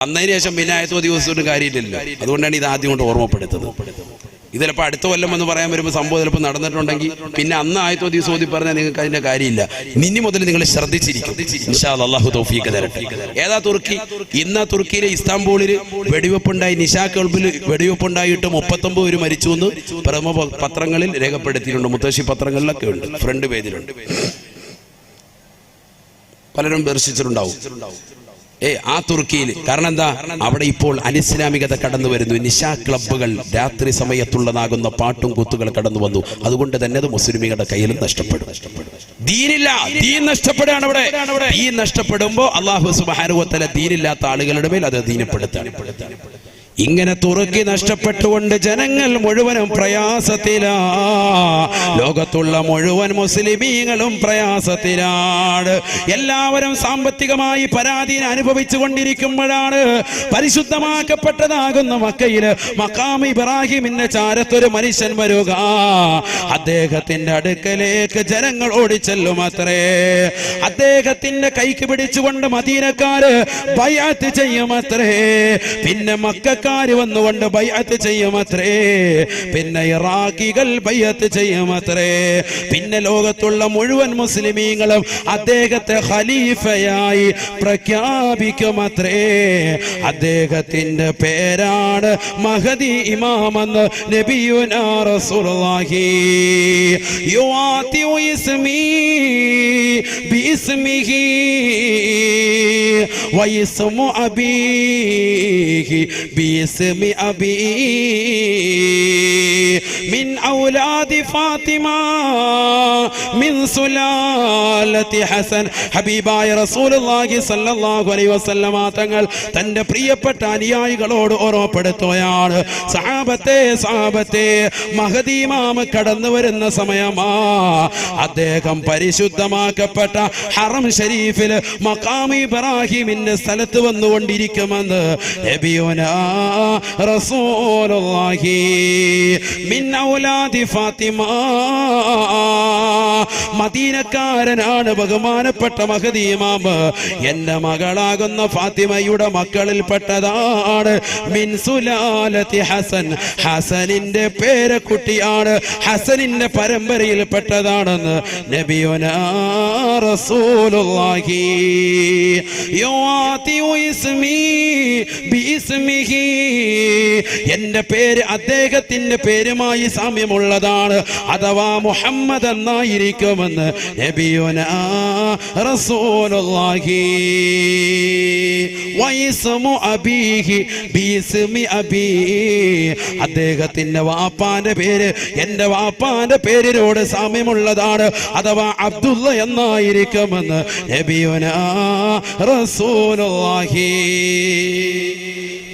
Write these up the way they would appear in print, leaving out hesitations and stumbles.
വന്നതിന് ശേഷം പിന്നെ ആയത്തോ ദിവസവും കാര്യമില്ലല്ലോ. അതുകൊണ്ടാണ് ഇത് ആദ്യം കൊണ്ട് ഓർമ്മപ്പെടുത്തുന്നത്. ഇത് ചിലപ്പോൾ അടുത്ത കൊല്ലം എന്ന് പറയാൻ വരുമ്പോൾ സംഭവം ചിലപ്പോൾ നടന്നിട്ടുണ്ടെങ്കിൽ പിന്നെ അന്ന് ആയത്തോ ദിവസം ഓതി പറഞ്ഞാൽ നിങ്ങൾക്ക് അതിന്റെ കാര്യമില്ല. ഇനി മുതൽ നിങ്ങൾ ശ്രദ്ധിച്ചിരിക്കും. ഇൻഷാ അല്ലാഹ് അല്ലാഹു തൗഫീഖ് തരട്ടെ. ഏതാ തുർക്കി? ഇന്ന് തുർക്കിയിലെ ഇസ്താംബൂളിൽ വെടിവെപ്പുണ്ടായി. നിശാ ക്ലബ്ബിൽ വെടിവെപ്പുണ്ടായിട്ട് 39 പേര് മരിച്ചു എന്ന് പ്രഥമ പത്രങ്ങളിൽ രേഖപ്പെടുത്തിയിട്ടുണ്ട്. മുത്തശ്ശി പത്രങ്ങളിലൊക്കെ ഉണ്ട്, ഫ്രണ്ട് പേജിലുണ്ട്. പലരും ദർശിച്ചിട്ടുണ്ടാവും. ആ തുർക്കിയിൽ. കാരണം എന്താ? അവിടെ ഇപ്പോൾ അനിസ്ലാമികത കടന്നു വരുന്നു. നിശാ ക്ലബ്ബുകൾ, രാത്രി സമയത്തുള്ളതാകുന്ന പാട്ടും കൂത്തുകൾ കടന്നു വന്നു. അതുകൊണ്ട് തന്നെ അത് മുസ്ലിമീങ്ങളുടെ കയ്യിലും നഷ്ടപ്പെടും. ദീനില്ല, ദീൻ നഷ്ടപ്പെടുകയാണ് അവിടെ. ദീൻ നഷ്ടപ്പെടുമ്പോ അല്ലാഹു സുബ്ഹാനഹു വ തആല ദീനില്ലാത്ത ആളുകളുടെ മേൽ അത് ദീനപ്പെടുത്താണ്. ഇങ്ങനെ തുറക്കി നഷ്ടപ്പെട്ടുകൊണ്ട് ജനങ്ങൾ മുഴുവനും പ്രയാസത്തിലാ. ലോകത്തുള്ള മുഴുവൻ മുസ്ലിമീങ്ങളും പ്രയാസത്തിലാണ്. എല്ലാവരും സാമ്പത്തികമായി പരാധീനം അനുഭവിച്ചു കൊണ്ടിരിക്കുമ്പോഴാണ് പരിശുദ്ധമാക്കപ്പെട്ടതാകുന്ന മക്കയില് മഖാം ഇബ്രാഹിമിന്റെ ചാരത്തൊരു മനുഷ്യൻ വരിക. അദ്ദേഹത്തിന്റെ അടുക്കലേക്ക് ജനങ്ങൾ ഓടിച്ചെല്ലും അത്രേ. അദ്ദേഹത്തിന്റെ കൈക്ക് പിടിച്ചുകൊണ്ട് മദീനക്കാര് ബൈഅത്ത് ചെയ്യുമത്രേ. പിന്നെ മക്ക വന്നുകൊണ്ട് ബൈഅത്ത് ചെയ്യുമത്രേ. പിന്നെ ഇറാഖികൾ ബൈഅത്ത് ചെയ്യുമത്രേ. പിന്നെ ലോകത്തുള്ള മുഴുവൻ മുസ്ലിമീങ്ങളും അദ്ദേഹത്തെ ഖലീഫയായി പ്രഖ്യാപിക്കുമത്രേ. അദ്ദേഹത്തിന്റെ പേരാണ് മഹദി ഇമാമെന്ന് നബിയുനാ റസൂലുള്ളാഹി. യുആതിഉ ഇസ്മി ബിസ്മിഹി വയസ്മു അബീഹി باسم أبي من أولاد فاطمة من سلالة حسن. ഹബീബായ റസൂലുള്ളാഹി സ്വല്ലല്ലാഹു അലൈഹി വസല്ലമ തങ്ങൾ തന്റെ പ്രിയപ്പെട്ട അനുയായികളോട് ഓർമ്മപ്പെടുത്തുകയാണ്. സഹാബത്തെ മഹദി ഇമാം കടന്നു വരുന്ന സമയമാ. അദ്ദേഹം പരിശുദ്ധമാക്കപ്പെട്ട ഹറം ഷരീഫിൽ മഖാം ഇബ്രാഹിമിന്റെ സ്ഥലത്ത് വന്നുകൊണ്ടിരിക്കുമെന്ന് നബിയുനാ റസൂലുള്ളാഹി മിൻ ഔലാദി ഫാത്തിമ. മദീനക്കാരനാണ് ബഹുമാനപ്പെട്ട മഹദി ഇമാം. എന്റെ മകളാകുന്ന ഫാത്തിമയുടെ മക്കളിൽപ്പെട്ടതാണ്. മിൻ സുലാലത്തി ഹസൻ, ഹസനിന്റെ പേരക്കുട്ടിയാണ്, ഹസനിന്റെ പരമ്പരയിൽപ്പെട്ടതാണെന്ന് നബിയുനാ റസൂലുള്ളാഹി. യുആതിഉ ഇസ്മി ബിസ്മിഹി, എന്റെ പേര് അദ്ദേഹത്തിന്റെ പേരുമായി സാമ്യമുള്ളതാണ്, അഥവാ മുഹമ്മദ് എന്നായിരിക്കുമെന്ന് നബിയുനാ റസൂലുള്ളാഹി. വയസ്മു അബീഹി ബിസ്മി അബീ, അദ്ദേഹത്തിന്റെ വാപ്പാന്റെ പേര് എന്റെ വാപ്പാന്റെ പേരിനോട് സാമ്യമുള്ളതാണ്, അഥവാ അബ്ദുള്ള എന്നായിരിക്കുമെന്ന് നബിയുനാ റസൂലുള്ളാഹി.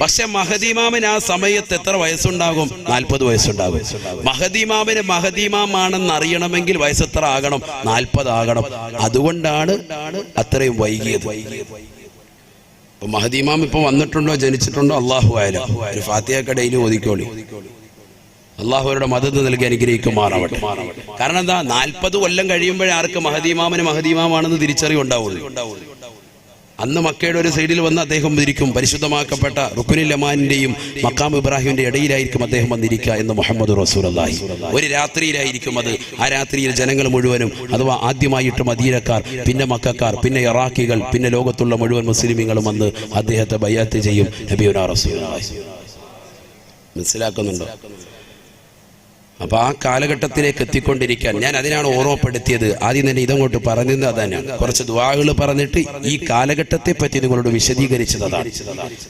പക്ഷെ മഹദി ഇമാമിന് ആ സമയത്ത് എത്ര വയസ്സുണ്ടാകും? 40 വയസ്സുണ്ടാകും. മഹദി ഇമാമിന് മഹദി ഇമാമാണെന്ന് അറിയണമെങ്കിൽ വയസ്സ് എത്ര ആകണം? 40 ആകണം. അതുകൊണ്ടാണ് അത്രയും വൈകിയത്. മഹദി ഇമാം ഇപ്പൊ വന്നിട്ടുണ്ടോ, ജനിച്ചിട്ടുണ്ടോ? അല്ലാഹു അഅലം. ഒരു ഫാത്തിഹ ഡെയിലി ഓതിക്കോളി. അള്ളാഹു അവരുടെ മദദ് നൽകി അനുഗ്രഹിക്കുമാറാവട്ടെ. കാരണം എന്താ? 40 കൊല്ലം കഴിയുമ്പോഴേ ആർക്ക് മഹദി ഇമാമിന് മഹദി ഇമാമാണെന്ന് തിരിച്ചറിവുണ്ടാവുള്ളൂ. അന്ന് മക്കയുടെ ഒരു സൈഡിൽ വന്ന് അദ്ദേഹം ഇരിക്കും. പരിശുദ്ധമാക്കപ്പെട്ട റുക്നുൽ യമാനിന്റെയും മഖാം ഇബ്രാഹിമിന്റെ ഇടയിലായിരിക്കും അദ്ദേഹം വന്നിരിക്കുക എന്ന് മുഹമ്മദ് റസൂലുള്ളാഹി. ഒരു രാത്രിയിലായിരിക്കും അത്. ആ രാത്രിയിൽ ജനങ്ങൾ മുഴുവനും, അഥവാ ആദ്യമായിട്ട് മദീനക്കാർ, പിന്നെ മക്കക്കാർ, പിന്നെ ഇറാഖികൾ, പിന്നെ ലോകത്തുള്ള മുഴുവൻ മുസ്ലിമീങ്ങളും വന്ന് അദ്ദേഹത്തെ ബൈഅത്ത് ചെയ്യും. നബിയുനാ റസൂലുള്ളാഹി. മനസ്സിലാക്കുന്നുണ്ടോ? അപ്പൊ ആ കാലഘട്ടത്തിലേക്ക് എത്തിക്കൊണ്ടിരിക്കാൻ ഞാൻ അതിനാണ് ഓർമ്മപ്പെടുത്തിയത്. ആദ്യം തന്നെ ഇതങ്ങോട്ട് പറഞ്ഞത് അതാണ്. കുറച്ച് ദുആകൾ പറഞ്ഞിട്ട് ഈ കാലഘട്ടത്തെ പറ്റി നിങ്ങളോട് വിശദീകരിച്ചതാണ്.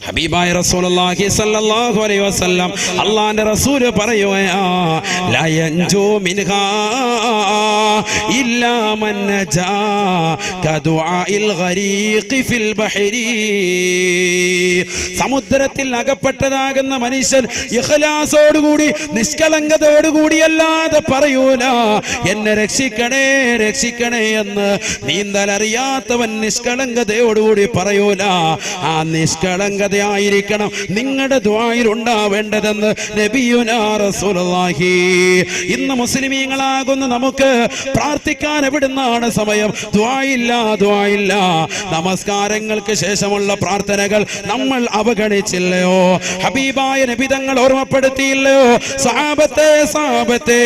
ഹബീബായ റസൂലുള്ളാഹി സ്വല്ലല്ലാഹു അലൈഹി വസല്ലം അല്ലാഹുവിന്റെ റസൂൽ പറയുകയാ, ലാ യൻജു മിൻഹാ ഇല്ലാ മൻ നജാ കദുആഇൽ ഗരീഖി ഫിൽ ബഹരി. സമുദ്രത്തിൽ അകപ്പെട്ടതാകുന്ന മനുഷ്യൻ ഇഖ്ലാസോടുകൂടി, നിഷ്കളങ്കതയോടുകൂടി കൂടിയല്ലാതെ പറയൂല എന്നെ രക്ഷിക്കണേ രക്ഷിക്കണേ എന്ന്. നീന്തലറിയാത്തവൻ നിഷ്കളങ്കതയോടുകൂടി പറയൂല. ആ നിഷ്കളങ്കതയായിരിക്കണം നിങ്ങളുടെ ദുആയിൽ ഉണ്ടാവേണ്ടതെന്ന് നബിയുനാ റസൂലുള്ളാഹി. ഇന്ന് മുസ്ലിമീങ്ങളാകുന്ന നമുക്ക് പ്രാർത്ഥിക്കാൻ എവിടുന്നാണ് സമയം? ദുആയില്ല, ദുആയില്ല. നമസ്കാരങ്ങൾക്ക് ശേഷമുള്ള പ്രാർത്ഥനകൾ നമ്മൾ അവഗണിച്ചില്ലയോ? ഹബീബായ നബി തങ്ങൾ ഓർമ്മപ്പെടുത്തിയില്ലയോ? സഹാബത്തെ സഹാബത്തെ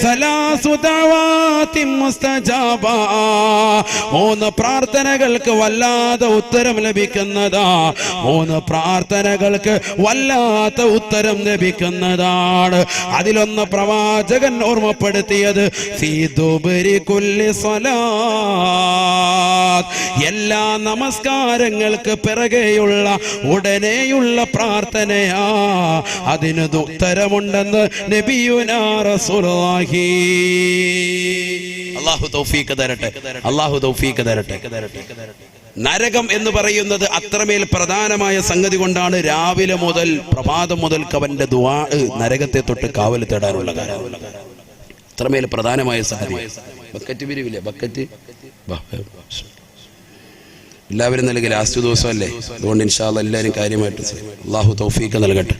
സലാസു ദഅവാതിൻ മുസ്തജാബ, 3 പ്രാർത്ഥനകൾക്ക് വല്ലാതെ ഉത്തരം ലഭിക്കുന്നതാ. 3 പ്രാർത്ഥനകൾക്ക് വല്ലാത്ത ഉത്തരം ലഭിക്കുന്നതാണ്. അതിലൊന്ന് പ്രവാചകൻ ഓർമ്മപ്പെടുത്തിയത് ഫീ ദുബരി കുല്ലി സ്വലാത്ത്, എല്ലാ നമസ്കാരങ്ങൾക്ക് പിറകെയുള്ള ഉടനെയുള്ള പ്രാർത്ഥനയാ. അതിന് ഉത്തരമുണ്ടെന്ന് നബിയുനാ റസൂലുള്ളാഹി. അല്ലാഹു തൗഫീഖ് തരട്ടെ, അല്ലാഹു തൗഫീഖ് തരട്ടെ. നരകം എന്ന് പറയുന്നത് അത്രമേൽ പ്രധാനമായ സംഗതി കൊണ്ടാണ് രാവിലെ മുതൽ പ്രഭാതം മുതൽക്ക് അവന്റെ ദുആ നരകത്തെ തൊട്ട് കാവൽ തേടാനുള്ള കാര്യം. അത്രമേൽ പ്രധാനമായ സംഗതി. ബക്കറ്റ് പിരിവില്ലേ? ബക്കറ്റ് എല്ലാവരും നൽകി ലാസ്റ്റ് ദിവസമല്ലേ, അതുകൊണ്ട് ഇൻഷാ അല്ലാഹ് എല്ലാവരും കാര്യമായിട്ട് അല്ലാഹു തൗഫീഖ് നൽകട്ടെ.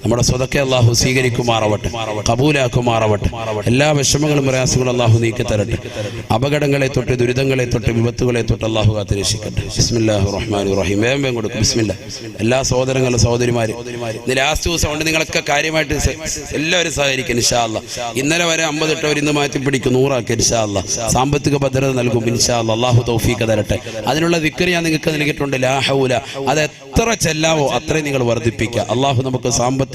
നമ്മുടെ സ്വതക്കെ അല്ലാഹു സ്വീകരിക്കുമാറാവട്ടെ, കബൂലാക്കുമാറാവട്ടെ. എല്ലാ വിഷമങ്ങളും പ്രയാസങ്ങളും അല്ലാഹു നീക്കി തരട്ടെ. അപകടങ്ങളെ തൊട്ട്, ദുരിതങ്ങളെ തൊട്ട്, വിപത്തുകളെ തൊട്ട് അല്ലാഹു കാത്തുരക്ഷിക്കട്ടെ. ബിസ്മില്ലാഹിർ റഹ്മാനിർ റഹീം. വേഗം കൊടുക്കും. ബിസ്മില്ലാ. എല്ലാ സഹോദരങ്ങളും സഹോദരിമാരും ഇന്ന് ലാസ്റ്റ് ദിവസം കൊണ്ട് നിങ്ങളൊക്കെ കാര്യമായിട്ട് എല്ലാവരും സഹകരിക്കും ഇൻഷാ അല്ലാഹ്. ഇന്നലെ വരെ 50 ഇട്ടവർ ഇന്ന് മാറ്റി പിടിക്കും, 100 ആക്കി ഇൻഷാ അല്ലാഹ്. സാമ്പത്തിക ഭദ്രത നൽകും ഇൻഷാ അല്ലാഹ്. അല്ലാഹു തൗഫീഖ് തരട്ടെ. അതിനുള്ള ദിക്ർ ഞാൻ നിങ്ങൾക്ക് നൽകിയിട്ടുണ്ട്, ലാ ഹൗല. അത് എത്ര ചെല്ലാവോ അത്രയും നിങ്ങൾ വർദ്ധിപ്പിക്കുക. അല്ലാഹു നമുക്ക് സാമ്പത്തിക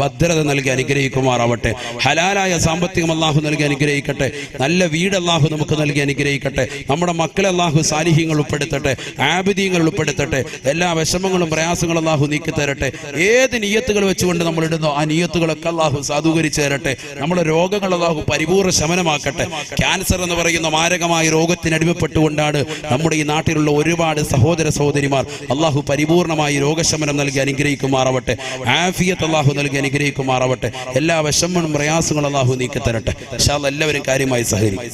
ഭദ്രത നൽകി അനുഗ്രഹിക്കുമാറാവട്ടെ. ഹലാലായ സാമ്പത്തികം അല്ലാഹു നൽകി അനുഗ്രഹിക്കട്ടെ. നല്ല വീട് അല്ലാഹു നമുക്ക് നൽകി അനുഗ്രഹിക്കട്ടെ. നമ്മുടെ മക്കളെ അല്ലാഹു സാലിഹ്യങ്ങൾ ഉൾപ്പെടുത്തട്ടെ, ആബിദീങ്ങൾ ഉൾപ്പെടുത്തട്ടെ. എല്ലാ വിഷമങ്ങളും പ്രയാസങ്ങളും അല്ലാഹു നീക്കി തരട്ടെ. ഏത് നിയ്യത്തുകൾ വെച്ചുകൊണ്ട് നമ്മൾ ഇടുന്നോ ആ നിയ്യത്തുകളൊക്കെ അല്ലാഹു സാധൂകരിച്ചു തരട്ടെ. നമ്മുടെ രോഗങ്ങൾ അല്ലാഹു പരിപൂർണ്ണ ശമനമാക്കട്ടെ. ക്യാൻസർ എന്ന് പറയുന്ന മാരകമായ രോഗത്തിന് അടിമപ്പെട്ടുകൊണ്ടാണ് നമ്മുടെ ഈ നാട്ടിലുള്ള ഒരുപാട് സഹോദര സഹോദരിമാർ. അല്ലാഹു പരിപൂർണമായി രോഗശമനം നൽകി അനുഗ്രഹിക്കുമാറാവട്ടെ. ആഫിയത്ത് അല്ലാഹു നൽകി അനുഗ്രഹിക്കുമാറാവട്ടെ. എല്ലാ വിഷമങ്ങളും പ്രയാസങ്ങളും അല്ലാഹു നീക്കി തരട്ടെ. ഇൻഷാ അല്ലാഹ് എല്ലാവരും കാര്യമായി സഹകരിക്കും.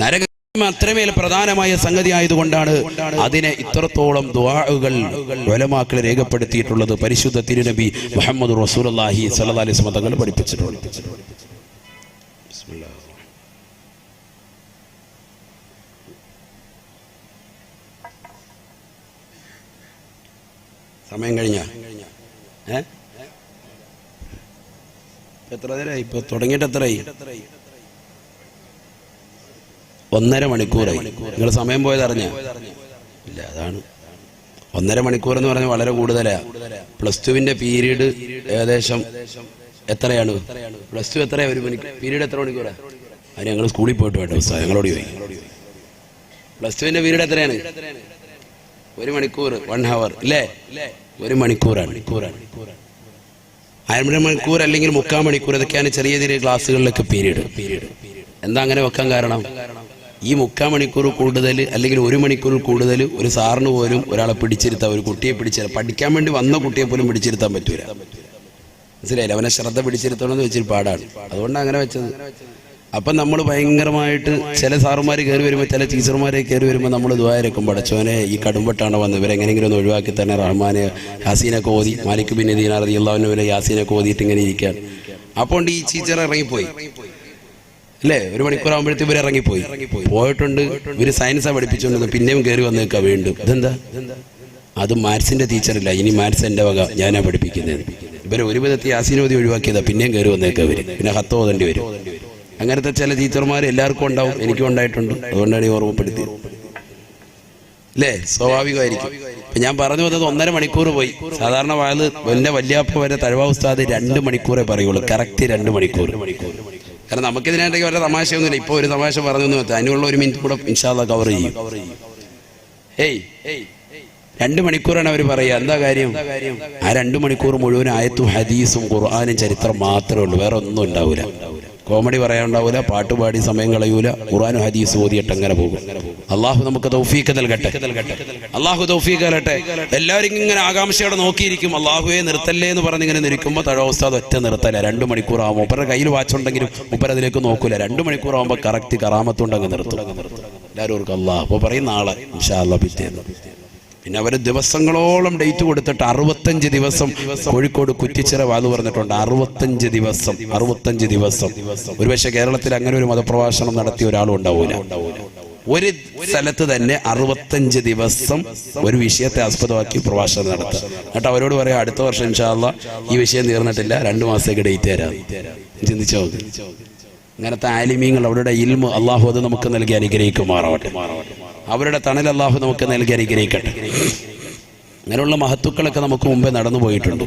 നരകം അത്രമേൽ പ്രധാനമായ സംഗതി ആയതുകൊണ്ടാണ് അതിനെ ഇത്രത്തോളം ദുആകൾ ഉലമാക്കൾ രേഖപ്പെടുത്തിയിട്ടുള്ളത്. പരിശുദ്ധ തിരുനബി മുഹമ്മദ് റസൂലുള്ളാഹി സ്വല്ലല്ലാഹി അലൈഹി വസല്ലം തങ്ങൾ പഠിപ്പിച്ചിട്ടുണ്ട്. സമയം കഴിഞ്ഞ എത്ര നേരമായി? ഇപ്പൊ തുടങ്ങിയിട്ട് എത്രയായി? 1.5 മണിക്കൂറായി. നിങ്ങൾ സമയം പോയത് അറിഞ്ഞ ഇല്ല? അതാണ് 1.5 മണിക്കൂർ എന്ന് പറഞ്ഞാൽ വളരെ കൂടുതലാണ്. +2 പീരീഡ് ഏകദേശം എത്രയാണ്? +2 എത്രയാണ്? ഒരു പീരീഡ് എത്ര മണിക്കൂറാ? അത് ഞങ്ങൾ സ്കൂളിൽ പോയിട്ട് വേണ്ട ഞങ്ങളോട് ചോദിക്കും. +2 പീരീഡ് എത്രയാണ്? 1 മണിക്കൂർ, 1 ഹവർ അല്ലേ? 1 മണിക്കൂറാണ്. 1/2 മണിക്കൂർ അല്ലെങ്കിൽ 3/4 മണിക്കൂർ, ഇതൊക്കെയാണ് ചെറിയ ചെറിയ ക്ലാസ്സുകളിലൊക്കെ പീരീഡ്. എന്താ അങ്ങനെ വെക്കാൻ കാരണം? ഈ 3/4 മണിക്കൂർ കൂടുതൽ അല്ലെങ്കിൽ 1 മണിക്കൂർ കൂടുതൽ ഒരു സാറിന് പോലും ഒരാളെ പിടിച്ചിരുത്താം, ഒരു കുട്ടിയെ പിടിച്ചിരുത്താം. പഠിക്കാൻ വേണ്ടി വന്ന കുട്ടിയെ പോലും പിടിച്ചിരുത്താൻ പറ്റൂല. മനസ്സിലായില്ല? അവനെ ശ്രദ്ധ പിടിച്ചിരുത്തണമെന്ന് വെച്ചിട്ട് പാടാണ്. അതുകൊണ്ടാണ് അങ്ങനെ വെച്ചത്. അപ്പം നമ്മൾ ഭയങ്കരമായിട്ട് ചില സാറുമാർ കയറി വരുമ്പോൾ, ചില ടീച്ചർമാരെ കയറി വരുമ്പോൾ നമ്മൾ ദുആയിരക്കും, പടച്ചോനെ ഈ കടുംപെട്ടാണ് വന്നത്, ഇവരെങ്ങനെയെങ്കിലും ഒന്ന് ഒഴിവാക്കി തന്നെ. റഹ്മാനെ യാസീനൊക്കെ ഓതി, മാലിക് ബിൻ ദീനാർ റളിയല്ലാഹു അൻഹു വരെ യാസീനൊക്കെ ഓതിയിട്ട് ഇങ്ങനെ ഇരിക്കാൻ. അപ്പോൾ ഈ ടീച്ചർ ഇറങ്ങിപ്പോയി അല്ലേ? 1 മണിക്കൂർ ആകുമ്പോഴത്തേക്ക് ഇവർ ഇറങ്ങിപ്പോയി. പോയിട്ടുണ്ട്. ഇവർ സയൻസാണ് പഠിപ്പിച്ചുകൊണ്ടിരുന്നത്. പിന്നെയും കയറി വന്നേക്കാം വീണ്ടും. ഇതെന്താ? അത് മാത്സിന്റെ ടീച്ചറില്ല, ഇനി മാത്സ് എൻ്റെ വക, ഞാനാ പഠിപ്പിക്കുന്നത്. ഇവരെ ഒരു വിധത്തിൽ യാസീനോതി ഒഴിവാക്കിയതാ, പിന്നെയും കയറി വന്നേക്കാം ഇവർ. പിന്നെ ഹത്ത് ഓതേണ്ടി വരും. അങ്ങനത്തെ ചില ടീച്ചർമാർ എല്ലാവർക്കും ഉണ്ടാവും, എനിക്കും ഉണ്ടായിട്ടുണ്ട്. അതുകൊണ്ടാണ് ഈ ഓർമ്മപ്പെടുത്തിയത് അല്ലേ? സ്വാഭാവികമായിരിക്കും. ഇപ്പം ഞാൻ പറഞ്ഞു വന്നത് 1.5 മണിക്കൂർ പോയി. സാധാരണ വാഴ് എൻ്റെ വല്യാപ്പ വരെ തഴവ ഉസ്താദ് 2 മണിക്കൂറേ പറയുള്ളൂ, കറക്റ്റ് 2 മണിക്കൂർ. കാരണം നമുക്കിതിനായിട്ടൊക്കെ വല്ല തമാശയൊന്നുമില്ല. ഇപ്പോൾ ഒരു തമാശ പറഞ്ഞു വെച്ചാൽ അതിനുള്ള 1 മിനിറ്റ് കൂടെ ഇൻഷാ അല്ലാഹ് കവർ ചെയ്യും. 2 മണിക്കൂറാണ് അവർ പറയുക. എന്താ കാര്യം? ആ 2 മണിക്കൂർ മുഴുവൻ ആയത്തും ഹദീസും ഖുർആനും ചരിത്രം മാത്രമേ ഉള്ളൂ, വേറെ ഒന്നും ഉണ്ടാവില്ല. കോമഡി പറയാനുണ്ടാവില്ല, പാട്ടുപാടി സമയം കളയൂല, ഖുർആനും ഹദീസ് ഓതിയിട്ട് അങ്ങനെ പോകും. അള്ളാഹു നമുക്ക് തൗഫീഖ് നൽകട്ടെ, അള്ളാഹു തൗഫീഖ് നൽകട്ടെ. എല്ലാവരും ഇങ്ങനെ ആകാംക്ഷയോടെ നോക്കിയിരിക്കും. അള്ളാഹുവെ നിർത്തല്ലേ എന്ന് പറഞ്ഞ് ഇങ്ങനെ നിൽക്കുമ്പോൾ തഴ ഉസ്താദ് ഒറ്റ നിർത്തല. 2 മണിക്കൂർ ആകുമ്പോൾ മൂപ്പരുടെ കയ്യിൽ വാച്ചുണ്ടെങ്കിലും മൂപ്പർ അതിലേക്ക് നോക്കൂല. 2 മണിക്കൂർ ആകുമ്പോൾ കറക്റ്റ് കറാമത്തുണ്ട് അങ്ങ് നിർത്തും. എല്ലാവരും ഓർക്കും അള്ളാഹ് അപ്പോൾ പറയും നാളെ ഇൻഷാ അല്ലാഹ് പിറ്റേന്ന്. പിന്നെ അവർ ദിവസങ്ങളോളം ഡേറ്റ് കൊടുത്തിട്ട് 65 ദിവസം കോഴിക്കോട് കുറ്റിച്ചിറ വാത് പറഞ്ഞിട്ടുണ്ട്. 65 ദിവസം. ഒരുപക്ഷെ കേരളത്തിൽ അങ്ങനെ ഒരു മതപ്രഭാഷണം നടത്തിയ ഒരാളും ഉണ്ടാവൂല. ഒരു സ്ഥലത്ത് തന്നെ 65 ദിവസം ഒരു വിഷയത്തെ ആസ്പദമാക്കി പ്രഭാഷണം നടത്തുക. എന്നിട്ട് അവരോട് പറയാം, അടുത്ത വർഷം ഇൻഷാ അല്ലാഹ് ഈ വിഷയം തീർന്നിട്ടില്ല, 2 മാസത്തേക്ക് ഡേറ്റ് തരാം. ചിന്തിച്ചോ? ഇങ്ങനത്തെ ആലിമീങ്ങൾ അവരുടെ ഇൽമു അള്ളാഹു അത് നമുക്ക് നൽകി അനുഗ്രഹിക്കുമാറാവട്ടെ. അവരുടെ തണൽ അള്ളാഹു നമുക്ക് നൽകി അനുഗ്രഹിക്കട്ടെ. അങ്ങനെയുള്ള മഹത്തുക്കളൊക്കെ നമുക്ക് മുമ്പേ നടന്നു പോയിട്ടുണ്ട്.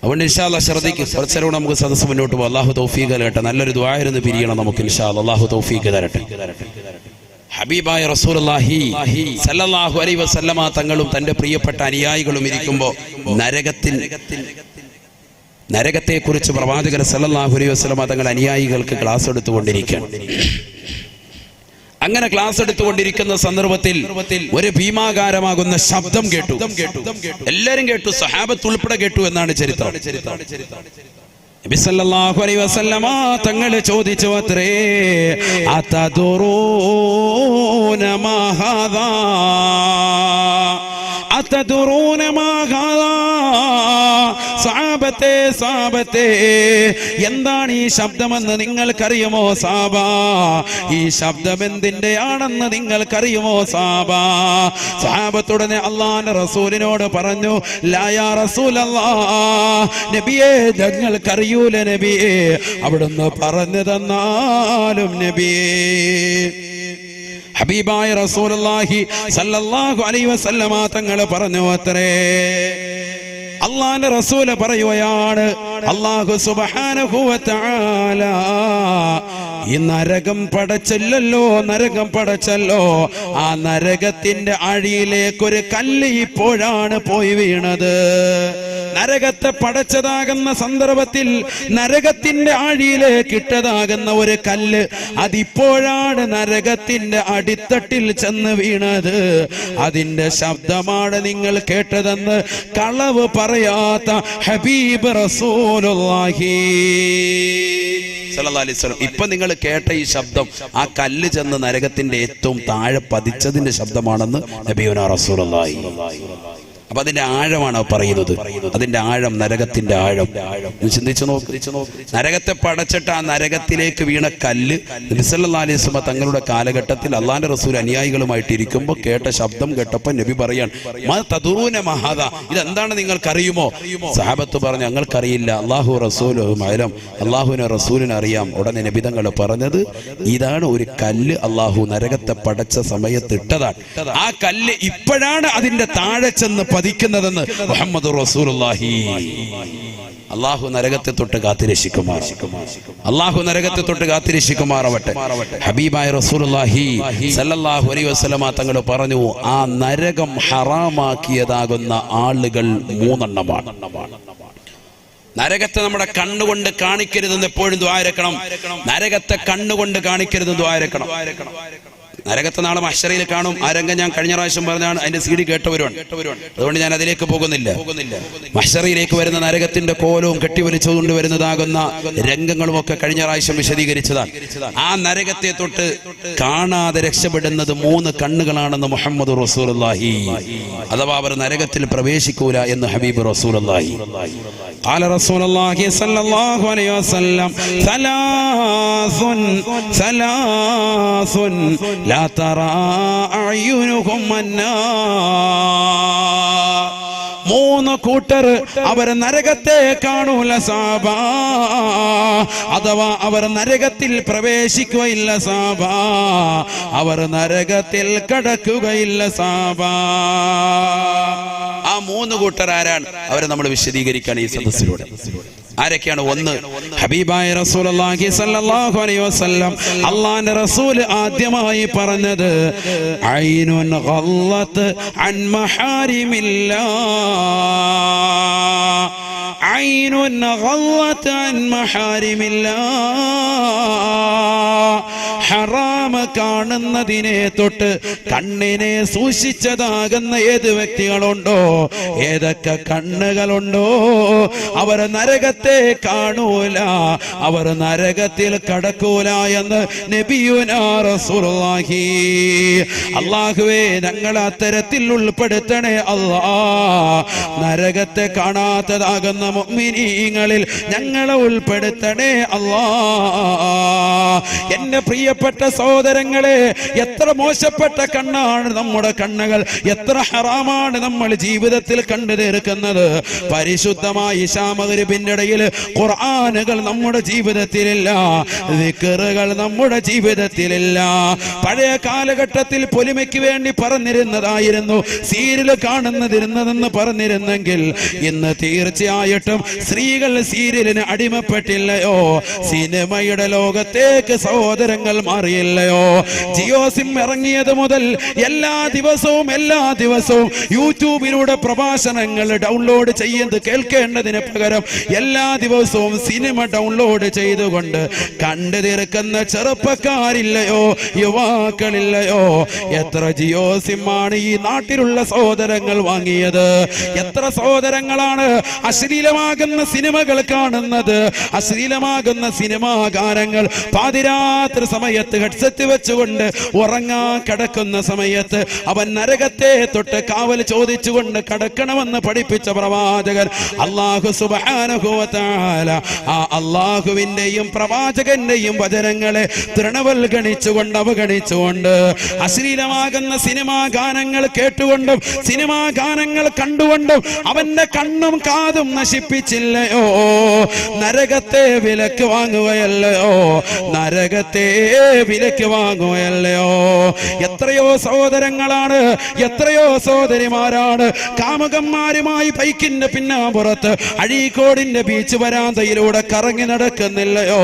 അതുകൊണ്ട് ഇൻഷാ അല്ലാഹ് ശ്രദ്ധിക്കും. കുറച്ചേരം നമുക്ക് സദസ്സ് മുന്നോട്ട് പോകും. അള്ളാഹു തൗഫീഖ് തരട്ടെ. നല്ലൊരു ദുആയിരുന്നു പിരിയണം നമുക്ക് ഇൻഷാ അല്ലാഹ്. അള്ളാഹു തൗഫീഖ് തരട്ടെ. ഹബീബായ റസൂലുള്ളാഹി സല്ലല്ലാഹു അലൈഹി വസല്ലമ തങ്ങളും തന്റെ പ്രിയപ്പെട്ട അനുയായികളും ഇരിക്കുമ്പോൾ നരകത്തെക്കുറിച്ച് പ്രവാചകർ സല്ലല്ലാഹു അലൈഹി വസല്ലമ തങ്ങൾ അനുയായികൾക്ക് ക്ലാസ് എടുത്തുകൊണ്ടിരിക്കുകയാണ്. അങ്ങനെ ക്ലാസ് എടുത്തുകൊണ്ടിരിക്കുന്ന സന്ദർഭത്തിൽ ഒരു ഭീമാകാരമാകുന്ന ശബ്ദം കേട്ടു. എല്ലാവരും കേട്ടു, സഹാബത്ത് ഉൾപ്പെടെ കേട്ടു എന്നാണ് ചരിത്രം. നബി സല്ലല്ലാഹു അലൈഹി വസല്ലമ തങ്ങൾ ചോദിച്ചു അത്രേ, അതദറൂന മാ ഹാദാ, അതദറൂന മാ ഹാദാ. സഹാബത്തെ എന്താണ് ഈ ശബ്ദമെന്ന് നിങ്ങൾക്കറിയുമോ സാബ? ഈ ശബ്ദം എന്തിന്റെയാണെന്ന് നിങ്ങൾക്കറിയുമോ സാബ? സഹാബത്തുടനെ അല്ലാഹുവിന്റെ റസൂലിനോട് പറഞ്ഞു, ലാ യാ റസൂലല്ലാഹ്, നബിയേ ഞങ്ങൾക്കറിയൂല നബിയേ. അവിടുന്ന് പറഞ്ഞു തന്നാലും നബിയേ. ഹബീബായ റസൂലുള്ളാഹി സല്ലല്ലാഹു അലൈഹി വസല്ലമ തങ്ങൾ പറഞ്ഞു അത്രേ, അള്ളാന്റെ റസൂല് പറയുകയാണ്, അല്ലാഹു സുബ്ഹാനഹു വ തആല ഈ നരകം പടച്ചല്ലോ, ആ നരകത്തിന്റെ അഴിയിലേക്കൊരു കല്ല് ഇപ്പോഴാണ് പോയി വീണത്. നരകത്തെ പടച്ചതാകുന്ന സന്ദർഭത്തിൽ നരകത്തിന്റെ ആഴിയിലേക്ക് ഇട്ടതാകുന്ന ഒരു കല്ല് അതിപ്പോഴാണ് നരകത്തിന്റെ അടിത്തട്ടിൽ ചെന്ന് വീണത്. അതിന്റെ ശബ്ദമാണ് നിങ്ങൾ കേട്ടതെന്ന് കളവ് പറയാത്ത ഹബീബ് റസൂലുള്ളാഹി സല്ലല്ലാഹു അലൈഹി വസല്ലം. ഇപ്പൊ നിങ്ങൾ കേട്ട ഈ ശബ്ദം ആ കല്ല് ചെന്ന് നരകത്തിന്റെ ഏറ്റവും താഴെ പതിച്ചതിന്റെ ശബ്ദമാണെന്ന് നബിയുനാ റസൂലുള്ളാഹി. അപ്പൊ അതിന്റെ ആഴമാണ് പറയുന്നത്. അതിന്റെ ആഴം, നരകത്തിന്റെ ആഴം ചിന്തിച്ചു നോക്ക്. നരകത്തെ പടച്ചിട്ട് ആ നരകത്തിലേക്ക് വീണ കല്ല് നബി സല്ലല്ലാഹു അലൈഹി വസല്ലം തങ്ങളുടെ കാലഘട്ടത്തിൽ അള്ളാന്റെ റസൂൽ അനുയായികളുമായിട്ട് ഇരിക്കുമ്പോൾ കേട്ട ശബ്ദം കേട്ടപ്പോൾ നബി പറയാൻ, മാ തദറൂന മാ ഹാദാ, ഇതെന്താണ് നിങ്ങൾക്കറിയുമോ? സഹാബത്ത് പറഞ്ഞു, ഞങ്ങൾക്കറിയില്ല, അല്ലാഹു റസൂലുഹു അഅലം, അള്ളാഹുവിനെ റസൂലിനെ അറിയാം. ഉടനെ നബി തങ്ങൾ പറഞ്ഞത്, ഇതാണ് ഒരു കല്ല് അള്ളാഹു നരകത്തെ പടച്ച സമയത്ത് ഇട്ടതാണ്. ആ കല്ല് ഇപ്പോഴാണ് അതിന്റെ താഴെ ചെന്ന് പതിക്കുന്നതെന്ന് മുഹമ്മദ് റസൂലുള്ളാഹി. അല്ലാഹു നരകത്തെ തൊട്ട് കാത്തിരക്ഷിക്കുമാറാവട്ടെ. ഹബീബായ റസൂലുള്ളാഹി സല്ലല്ലാഹു അലൈഹി വസല്ലമ തങ്ങൾ പറഞ്ഞു, ആ നരകം ഹറാമാക്കിയതാകുന്ന ആളുകൾ 3 എണ്ണമാണ്. നരകത്തെ നമ്മുടെ കണ്ണുകൊണ്ട് കാണിക്കരുതെന്ന് എപ്പോഴും ദുആ ഇരക്കണം. നരകത്തെ കണ്ണുകൊണ്ട് കാണിക്കരുതെന്ന് ദുആ ഇരക്കണം. നരകത്തെ നാളെ മഹ്ശറിൽ കാണും. ആ രംഗം ഞാൻ കഴിഞ്ഞ പ്രാവശ്യം പറഞ്ഞാണ്, അതിന്റെ CD കേട്ടവരുമാണ്. അതുകൊണ്ട് ഞാൻ അതിലേക്ക് പോകുന്നില്ല. മഹ്ശറിലേക്ക് വരുന്ന നരകത്തിന്റെ കോലവും കെട്ടിവലിച്ചുകൊണ്ട് വരുന്നതാകുന്ന രംഗങ്ങളും ഒക്കെ കഴിഞ്ഞ പ്രാവശ്യം വിശദീകരിച്ചതാണ്. ആ നരകത്തെ തൊട്ട് കാണാതെ രക്ഷപ്പെടുന്നത് 3 കണ്ണുകളാണെന്ന് മുഹമ്മദ് റസൂലുള്ളാഹി. അഥവാ അവർ നരകത്തിൽ പ്രവേശിക്കൂല എന്ന് ഹബീബ് റസൂലുള്ളാഹി. ഖാല റസൂലുള്ളാഹി സ്വല്ലല്ലാഹു അലൈഹി വസല്ലം, സലാസുൻ ലാ തറാ അയ്യുനുഹും അന്നാർ. 3 കൂട്ടർ അവർ നരകത്തെ കാണൂല സാബ, അഥവാ അവർ നരകത്തിൽ പ്രവേശിക്കുകയില്ല സാബ, അവർ നരകത്തിൽ കടക്കുകയില്ല സാബ. ആ 3 കൂട്ടർ ആരാണ്? അവരെ നമ്മൾ വിശദീകരിക്കാൻ ഈ സദസ്സിലൂടെ. ആരൊക്കെയാണ്? 1, ഹബീബായ റസൂലുള്ളാഹി സ്വല്ലല്ലാഹു അലൈഹി വസല്ലം അല്ലാഹുവിന്റെ റസൂൽ ആദ്യമായി പറഞ്ഞത്, ഐനുൻ ഗല്ലത്ത് അൻ മഹാരിമില്ലാഹ്, ഐനുൻ ഗളത്ത് അൻ മഹാരിമില്ലാ, ഹറാമ കാണുന്നതിനെ തൊട്ട് കണ്ണിനെ സൂക്ഷിച്ചതാകുന്ന ഏത് വ്യക്തികളുണ്ടോ, ഏതൊക്കെ കണ്ണുകളുണ്ടോ, അവർ നരകത്തെ കാണൂല, അവർ നരകത്തിൽ കടക്കൂല എന്ന് നബിയുനാ റസൂലുള്ളാഹി. അല്ലാഹുവേ ഞങ്ങൾ അത്തരത്തിൽ ഉൾപ്പെടുത്തണേ അല്ലാ. നരകത്തെ കാണാത്തതാകുന്ന മുഅ്മിനീങ്ങളിൽ ഞങ്ങളെ ഉൾപ്പെടുത്തണേ അല്ലാ. എന്റെ പ്രിയപ്പെട്ട സഹോദരങ്ങളെ, എത്ര മോശപ്പെട്ട കണ്ണാണ് നമ്മുടെ കണ്ണുകൾ, എത്ര ഹറാമാണ് നമ്മൾ ജീവിതത്തിൽ കണ്ടു തീർക്കുന്നത്. പരിശുദ്ധമായ ഇശാ മഗ്രിബിന്റെ ഇടയിൽ ഖുർആനുകൾ നമ്മുടെ ജീവിതത്തിലില്ല, ദിക്റുകൾ നമ്മുടെ ജീവിതത്തിലില്ല. പഴയ കാലഘട്ടത്തിൽ പൊലിമയ്ക്ക് വേണ്ടി പറഞ്ഞിരുന്നതായിരുന്നു സീരിയൽ കാണുന്നതിരുന്നതെന്ന് പറഞ്ഞിരുന്നെങ്കിൽ ഇന്ന് തീർച്ചയായിട്ടും സ്ത്രീകൾ സീരിയലിന് അടിമപ്പെട്ടില്ലയോ? സിനിമയുടെ ലോകത്തേക്ക് സഹോദരങ്ങൾ മാറിയില്ലയോ? ജിയോ സിം ഇറങ്ങിയത് മുതൽ എല്ലാ ദിവസവും യൂട്യൂബിലൂടെ പ്രഭാഷണങ്ങൾ ഡൗൺലോഡ് ചെയ്യുന്നത് കേൾക്കേണ്ടതിന് പകരം എല്ലാ ദിവസവും സിനിമ ഡൗൺലോഡ് ചെയ്തുകൊണ്ട് കണ്ടു തീർക്കുന്ന ചെറുപ്പക്കാരില്ലയോ, യുവാക്കളില്ലയോ? എത്ര ജിയോ സിമ്മാണ് ഈ നാട്ടിലുള്ള സഹോദരങ്ങൾ വാങ്ങിയത്? എത്ര സഹോദരങ്ങളാണ് അശ്ലീലമാകുന്ന സിനിമകൾ കാണുന്നത്? അശ്ലീലമാകുന്ന സിനിമാ ഗാനങ്ങൾ പാതിരാത്രി സമയത്ത് ഹെഡ്സെറ്റ് വെച്ചുകൊണ്ട് ഉറങ്ങാൻ കിടക്കുന്ന സമയത്ത് അവൻ നരകത്തെ തൊട്ട് കാവൽ ചോദിച്ചുകൊണ്ട് കടക്കണമെന്ന് പഠിപ്പിച്ച പ്രവാചകൻ അല്ലാഹു സുബ്ഹാനഹു വ തആല ആ അല്ലാഹുവിന്റെയും പ്രവാചകന്റെയും വചനങ്ങളെ തൃണവൽഗണിച്ചുകൊണ്ട് അവഗണിച്ചുകൊണ്ട് അശ്ലീലമാകുന്ന സിനിമാ ഗാനങ്ങൾ കേട്ടുകൊണ്ടും സിനിമാ ഗാനങ്ങൾ കണ്ടുകൊണ്ടും അവന്റെ കണ്ണും കാതും നശിപ്പിച്ചില്ലയോ? നരകത്തെ വിലക്ക് വാങ്ങുകയല്ലയോ? നരകത്തെ വിലക്ക് വാങ്ങുകയല്ലയോ? എത്രയോ സഹോദരങ്ങളാണ്, എത്രയോ സഹോദരിമാരാണ് കാമുകന്മാരുമായി ബൈക്കിന്റെ പിന്നാമ്പുറത്ത് അഴീക്കോടിന്റെ ബീച്ച് വരാന്തയിലൂടെ കറങ്ങി നടക്കുന്നില്ലയോ?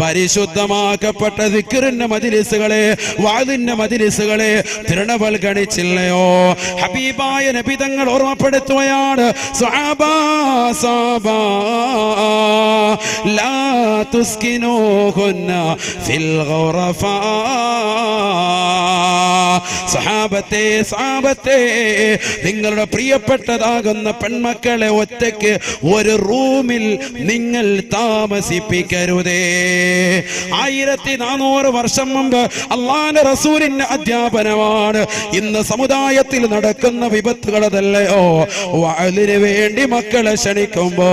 പരിശുദ്ധമാക്കപ്പെട്ട ദിക്റിന്റെ മജ്‌ലിസുകളെ, വാദിന്റെ മജ്‌ലിസുകളെ തൃണവൽഗണിച്ചില്ലയോ? ഹബീബായ നബി തങ്ങൾ ഓർമ്മപ്പെടുത്തുകയാണ്, സ്വഹാബാ സ്വഹാബാ ലാ തുസ്കിനൂഹുന്ന ഫിൽ ഗുറഫാ. സഹാബത്തെ, സഹാബത്തെ, നിങ്ങളുടെ പ്രിയപ്പെട്ടതാകുന്ന പെൺമക്കളെ ഒറ്റയ്ക്ക് ഒരു റൂമിൽ നിങ്ങൾ താമസിപ്പിക്കരുതേ. 1400 വർഷം മുമ്പ് അല്ലാഹുവിന്റെ റസൂലിന്റെ അധ്യാപനമാണ്. ഇന്ന് സമുദായത്തിൽ നടക്കുന്ന വിപത്തുകളതല്ലയോ? വഅലിന് വേണ്ടി മക്കളെ ക്ഷണിക്കുമ്പോ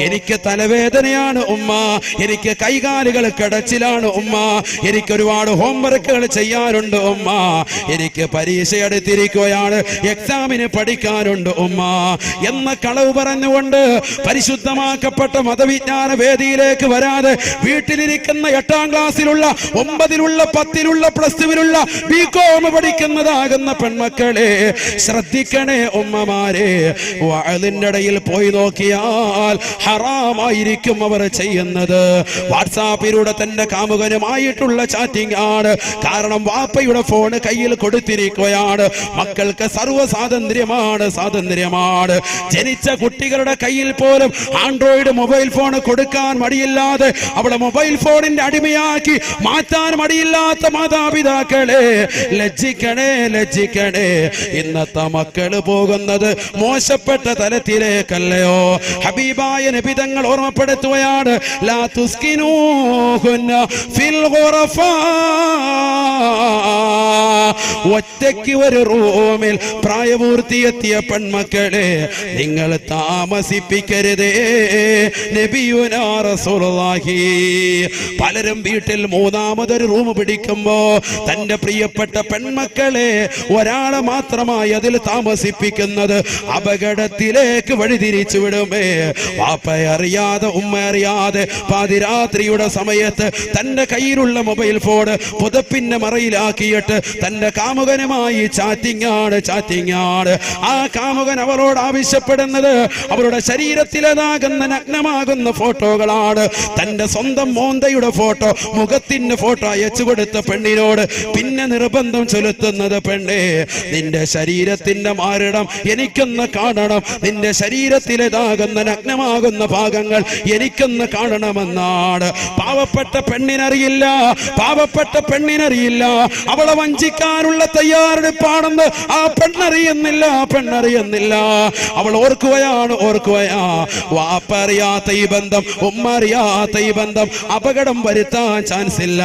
എനിക്ക് തലവേദനയാണ് ഉമ്മ, എനിക്ക് കൈകാലുകൾ കടച്ചിലാണ് ഉമ്മ, എനിക്ക് ഒരുപാട് ഹോംവർക്കുകൾ ചെയ്യാനുണ്ട് ഉമ്മ, എനിക്ക് പരീക്ഷ എടുത്തിരിക്കുകയാണ്, എക്സാമിന് പഠിക്കാനുണ്ട് ഉമ്മ എന്ന കളവ് പറഞ്ഞുകൊണ്ട് പരിശുദ്ധമാക്കപ്പെട്ട മതവിജ്ഞാന വേദിയിലേക്ക് വരാതെ വീട്ടിലിരിക്കുന്ന 8ാം ക്ലാസ്സിലുള്ള 9ലുള്ള 10ലുള്ള +2ലുള്ള ബികോം പഠിക്കുന്നതാകുന്ന പെൺമക്കളെ ശ്രദ്ധിക്കണേ ഉമ്മമാരെ. വഅലിന്റെ ഇടയിൽ പോയി നോക്കിയാൽ ഹറാമായിരിക്കും അവർ ചെയ്യുന്നത്. വാട്സാപ്പിലൂടെ തന്റെ കാമുകനുമായിട്ടുള്ള ചാറ്റിംഗ് ആണ്. കാരണം വാപ്പയുടെ ഫോൺ കയ്യിൽ കൊടുത്തിരിക്കുകയാണ്. മക്കൾക്ക് സർവ്വ സ്വാതന്ത്ര്യമാണ്, സ്വാതന്ത്ര്യമാണ്. ജനിച്ച കുട്ടികളുടെ കയ്യിൽ പോലും ആൻഡ്രോയിഡ് മൊബൈൽ ഫോൺ കൊടുക്കാൻ മടിയില്ലാതെ അവളെ മൊബൈൽ ഫോണിന്റെ അടിമയാക്കി മാറ്റാൻ മടിയില്ലാത്ത മാതാപിതാക്കളെ ലജ്ജിക്കണേ, ലജ്ജിക്കണേ. ഇന്നത്തെ മക്കള് പോകുന്നത് മോശപ്പെട്ട തലത്തിലേക്കല്ലയോ? ഹബീബായ നബി തങ്ങൾ ഓർമ്മപ്പെടുത്തുകയാണ്, ലാ തുസ്കിനൂഹുന്ന ഫിൽ ഗുറഫാ. ഒറ്റയ്ക്ക് ഒരു റൂമിൽ പ്രായപൂർത്തിയെത്തിയ പെൺമക്കളെ നിങ്ങൾ താമസിപ്പിക്കരുതേ. നബിയുനാ റസൂലുള്ളാഹി. പലരും വീട്ടിൽ മൂന്നാമതൊരു റൂം പിടിക്കുമ്പോ തന്റെ പ്രിയപ്പെട്ട പെൺമക്കളെ ഒരാളെ മാത്രമായി അതിൽ താമസിപ്പിക്കുന്നത് അപകടത്തിലേക്ക് വഴിതിരിച്ചു വിടുമേ. വാപ്പയെ അറിയാതെ, ഉമ്മ അറിയാതെ പാതിരാത്രിയുടെ സമയത്ത് തന്റെ കയ്യിലുള്ള മൊബൈൽ ഫോൺ പുതപ്പിന്റെ മറയിലാക്കിയിട്ട് തന്റെ തന്റെ കാമുകനുമായി ചാറ്റിങ്ങാണ്. ആ കാമുകൻ അവളോട് ആവശ്യപ്പെടുന്നത് അവളുടെ ശരീരത്തിലേതാകുന്ന നഗ്നമാകുന്ന ഫോട്ടോകളാണ്. തന്റെ സ്വന്തം മോന്തയുടെ ഫോട്ടോ, മുഖത്തിന്റെ ഫോട്ടോ അയച്ചു കൊടുത്ത പെണ്ണിനോട് പിന്നെ നിർബന്ധം ചെലുത്തുന്നത്, പെണ്ണേ നിന്റെ ശരീരത്തിന്റെ മാറിടം എനിക്കൊന്ന് കാണണം, നിന്റെ ശരീരത്തിലേതാകുന്ന നഗ്നമാകുന്ന ഭാഗങ്ങൾ എനിക്കൊന്ന് കാണണമെന്നാണ്. പാവപ്പെട്ട പെണ്ണിനറിയില്ല അവളെ വഞ്ചിക്കാനുള്ള തയ്യാറെടുപ്പാണെന്ന് ആ പെണ്ണറിയുന്നില്ല. അവൾ ഓർക്കുകയാണ്, വാപ്പറിയാത്ത ഈ ബന്ധം, ഉമ്മ അറിയാത്ത ഈ ബന്ധം അപകടം വരുത്താൻ ചാൻസ് ഇല്ല.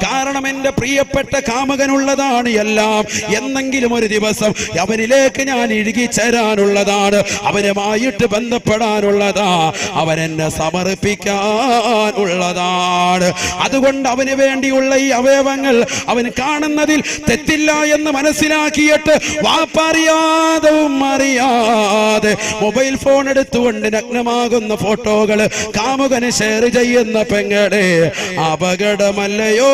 കാരണം എന്റെ പ്രിയപ്പെട്ട കാമുകനുള്ളതാണ് എല്ലാം. എന്നെങ്കിലും ഒരു ദിവസം അവനിലേക്ക് ഞാൻ ഇഴുകിച്ചേരാനുള്ളതാണ്, അവനുമായിട്ട് ബന്ധപ്പെടാനുള്ളതാ, അവനെന്നെ സമർപ്പിക്കാനുള്ളതാണ്. അതുകൊണ്ട് അവന് വേണ്ടിയുള്ള ഈ അവയവങ്ങൾ അവൻ കാണുന്നതിൽ തെറ്റില്ല എന്ന് മനസ്സിലാക്കിയിട്ട് വാപ്പറിയാതെ അറിയാതെ മൊബൈൽ ഫോൺ എടുത്തുകൊണ്ട് നഗ്നമാകുന്ന ഫോട്ടോകൾ കാമുകന് ഷെയർ ചെയ്യുന്ന പെങ്ങളെ, അപകടമല്ലയോ?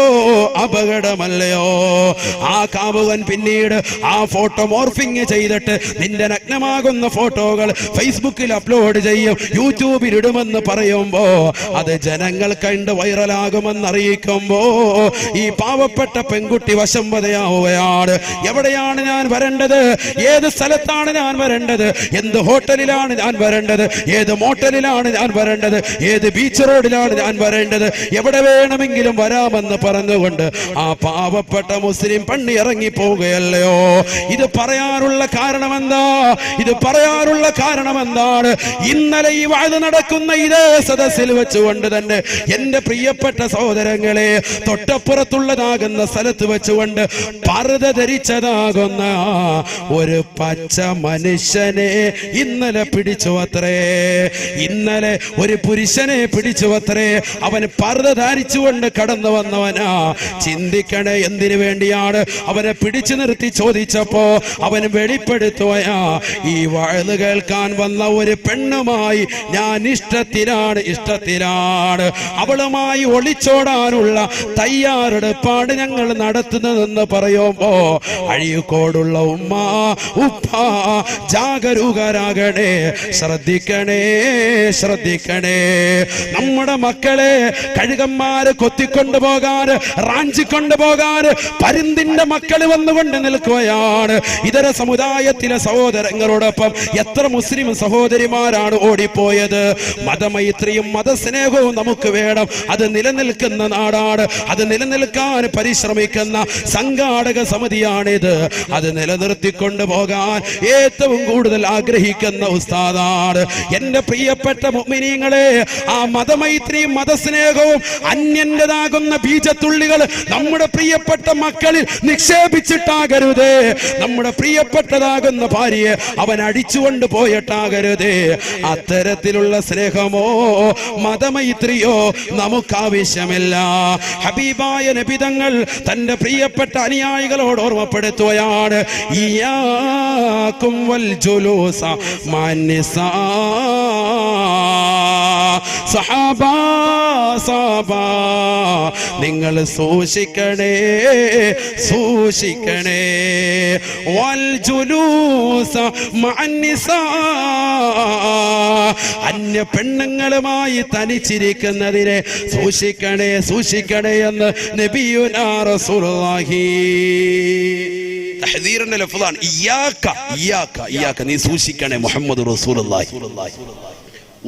ആ കാമുകൻ പിന്നീട് ആ ഫോട്ടോ മോർഫിംഗ് ചെയ്തിട്ട് നിന്റെ നഗ്നമാകുന്ന ഫോട്ടോകൾ ഫേസ്ബുക്കിൽ അപ്ലോഡ് ചെയ്യും, യൂട്യൂബിൽ ഇടുമെന്ന് പറയുമ്പോ അത് ജനങ്ങൾ കണ്ട് വൈറലാകുമെന്ന് അറിയിക്കുമ്പോ ഈ പാവപ്പെട്ട പെൺകുട്ടി വശംവദയാവുകയാണ്. എവിടെയാണ് ഞാൻ വരേണ്ടത്? ഏത് സ്ഥലത്താണ് ഞാൻ വരേണ്ടത്? എന്ത് ഹോട്ടലിലാണ് ഞാൻ വരേണ്ടത്? ഏത് മോട്ടലിലാണ് ഞാൻ വരേണ്ടത്? ഏത് ബീച്ച് റോഡിലാണ് ഞാൻ വരേണ്ടത്? എവിടെ വേണമെങ്കിലും വരാമെന്ന് പറഞ്ഞുകൊണ്ട് ആ പാവപ്പെട്ട മുസ്ലിം പെണ്ണ് ഇറങ്ങി പോവുകയല്ലയോ? ഇത് പറയാനുള്ള കാരണം എന്താണ്? ഇന്നലെ ഈ വാഴ നടക്കുന്ന ഇതേ സദസ്സിൽ വെച്ചുകൊണ്ട് തന്നെ എന്റെ പ്രിയപ്പെട്ട സഹോദരങ്ങളെ, തൊട്ടപ്പുറത്തുള്ളതാകുന്ന സ്ഥലത്ത് വെച്ചുകൊണ്ട് പർദ്ദ ധരിച്ചതാകുന്ന ഒരു പച്ച മനുഷ്യനെ ഇന്നലെ പിടിച്ചു അത്രേ. ഇന്നലെ ഒരു പുരുഷനെ പിടിച്ചു അത്രേ. അവൻ പർദ്ദ ധരിച്ചുകൊണ്ട് കടന്നു വന്നവനാ. ചിന്തിക്കണേ, എന്തിനു വേണ്ടിയാണ് അവനെ പിടിച്ചു നിർത്തി ചോദിച്ചപ്പോ അവൻ വെളിപ്പെടുത്തുകയാ, ഈ വാഴ് കേൾക്കാൻ വന്ന ഒരു പെണ്ണുമായി ഞാൻ ഇഷ്ടത്തിലാണ്, അവളുമായി ഒളിച്ചോടാനുള്ള തയ്യാറെടുപ്പാണ് ഞങ്ങൾ നടത്തുന്നതെന്ന് പറയുമ്പോ അഴീക്കോടുള്ള ഉപ്പ ജാഗരൂകരാകണേ, ശ്രദ്ധിക്കണേ. നമ്മുടെ മക്കളെ കഴുകന്മാര് കൊത്തിക്കൊണ്ടുപോകാൻ, റാഞ്ചിക്കൊണ്ടുപോകാൻ പരുന്തിന്റെ മക്കള് വന്നുകൊണ്ട് നിൽക്കുകയാണ്. ഇതര സമുദായത്തിലെ സഹോദരങ്ങളോടൊപ്പം എത്ര മുസ്ലിം സഹോദരിമാരാണ് ഓടിപ്പോയത്? മതമൈത്രിയും മതസ്നേഹവും നമുക്ക് വേണം. അത് നിലനിൽക്കുന്ന നാടാണ്, അത് നിലനിൽക്കാൻ പരിശ്രമിക്കുന്ന സംഘാടക സമിതിയാണിത്. അത് നിലനിർത്തിക്കൊണ്ടു പോകാൻ ഏറ്റവും കൂടുതൽ ആഗ്രഹിക്കുന്ന ഉസ്താദാണ്. എന്റെ പ്രിയപ്പെട്ട മുഅ്മിനീങ്ങളെ, ആ മതമൈത്രിയും മതസ്നേഹവും അന്യന്റേതാകുന്ന ബീജത്തുള്ളികൾ നമ്മുടെ പ്രിയപ്പെട്ട മക്കളിൽ നിക്ഷേപിച്ചിട്ടാകരുതേ. നമ്മുടെ പ്രിയപ്പെട്ടതാകുന്ന ഭാര്യയെ അവൻ അടിച്ചുകൊണ്ട് പോയിട്ടാകരുതേ. അത്തരത്തിലുള്ള സ്നേഹമോ മതമൈത്രിയോ നമുക്കാവശ്യമില്ല. ഹബീബായ നബി തങ്ങൾ തന്റെ പ്രിയപ്പെട്ട അനുയായികളോട് ഓർമ്മപ്പെടുത്തുകയാണ്, ഇയ്യാകും വൽ ജുലൂസ മന്നിസാ. സഹാബാ നിങ്ങൾ സൂക്ഷിക്കണേ വൽ ജുലൂസ മന്നിസാ. അന്യ പെണ്ണുങ്ങളുമായി തനിച്ചിരിക്കുന്നതിനെ സൂക്ഷിക്കണേ എന്ന് നബിയുനാ റസൂലുള്ളാഹി. തഹ്ദീറിന്റെ ലഫ്ളാണ് ഇയ്യാക, നീ സൂക്ഷിക്കണേ മുഹമ്മദ് റസൂലുള്ളാഹി.